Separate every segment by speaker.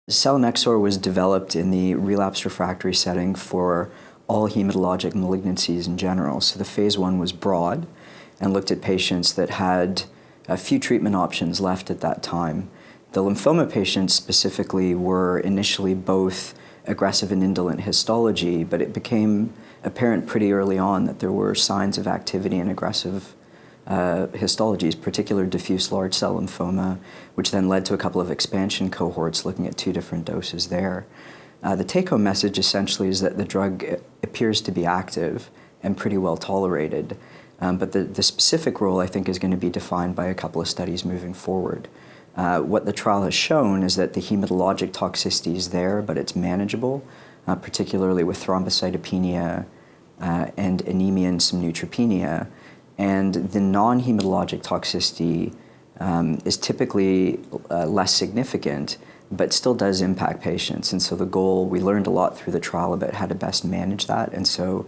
Speaker 1: Selinexor was developed in the relapsed refractory setting for all hematologic malignancies in general. So the phase 1 was broad and looked at patients that had a few treatment options left at that time. The lymphoma patients specifically were initially both aggressive and indolent histology, but it became apparent pretty early on that there were signs of activity in aggressive histologies, particular diffuse large cell lymphoma, which then led to a couple of expansion cohorts looking at 2 different doses there. The take-home message essentially is that the drug appears to be active and pretty well tolerated, but the specific role I think is going to be defined by a couple of studies moving forward. What the trial has shown is that the hematologic toxicity is there, but it's manageable, particularly with thrombocytopenia and anemia and some neutropenia. And the non-hematologic toxicity is typically less significant, but still does impact patients. And so the goal, we learned a lot through the trial about how to best manage that. And so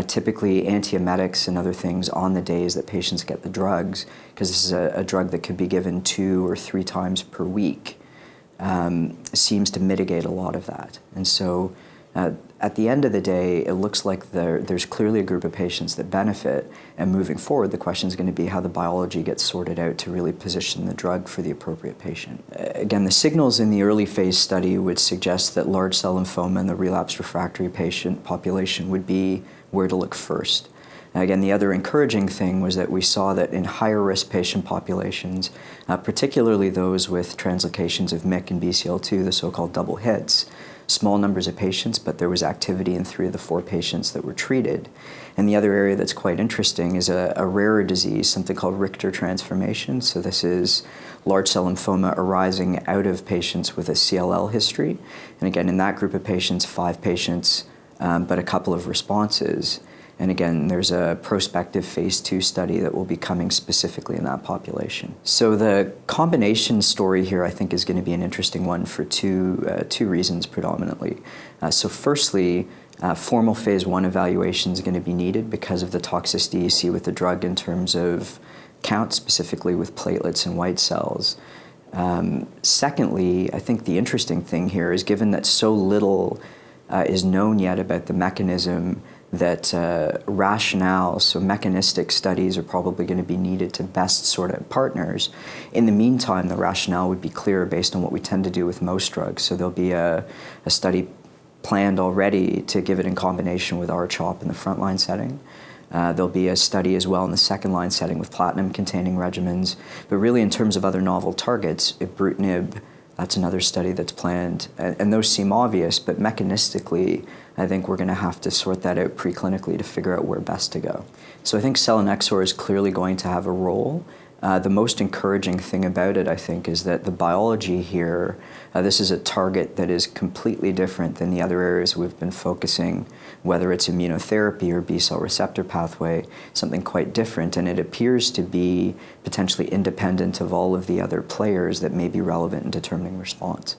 Speaker 1: typically antiemetics and other things on the days that patients get the drugs, because this is a drug that could be given 2 or 3 times per week, seems to mitigate a lot of that. And so at the end of the day, it looks like there's clearly a group of patients that benefit, and moving forward, the question is going to be how the biology gets sorted out to really position the drug for the appropriate patient. Again, the signals in the early phase study would suggest that large cell lymphoma in the relapsed refractory patient population would be where to look first. Again, the other encouraging thing was that we saw that in higher risk patient populations, particularly those with translocations of MYC and BCL2, the so-called double hits, small numbers of patients, but there was activity in 3 of the 4 patients that were treated. And the other area that's quite interesting is a rarer disease, something called Richter transformation. So this is large cell lymphoma arising out of patients with a CLL history. And again, in that group of patients, 5 patients, but a couple of responses. And again, there's a prospective phase 2 study that will be coming specifically in that population. So the combination story here, I think, is going to be an interesting one for two reasons predominantly. So firstly, formal phase 1 evaluation is going to be needed because of the toxicity you see with the drug in terms of count, specifically with platelets and white cells. Secondly, I think the interesting thing here is given that so little is known yet about the mechanism, that rationale, so mechanistic studies are probably going to be needed to best sort out partners. In the meantime, the rationale would be clear based on what we tend to do with most drugs. So there'll be a study planned already to give it in combination with R-CHOP in the frontline setting. There'll be a study as well in the second-line setting with platinum-containing regimens. But really, in terms of other novel targets, ibrutinib, that's another study that's planned, and those seem obvious, but mechanistically, I think we're going to have to sort that out preclinically to figure out where best to go. So I think selinexor is clearly going to have a role. The most encouraging thing about it, I think, is that the biology here, this is a target that is completely different than the other areas we've been focusing, whether it's immunotherapy or B-cell receptor pathway, something quite different, and it appears to be potentially independent of all of the other players that may be relevant in determining response.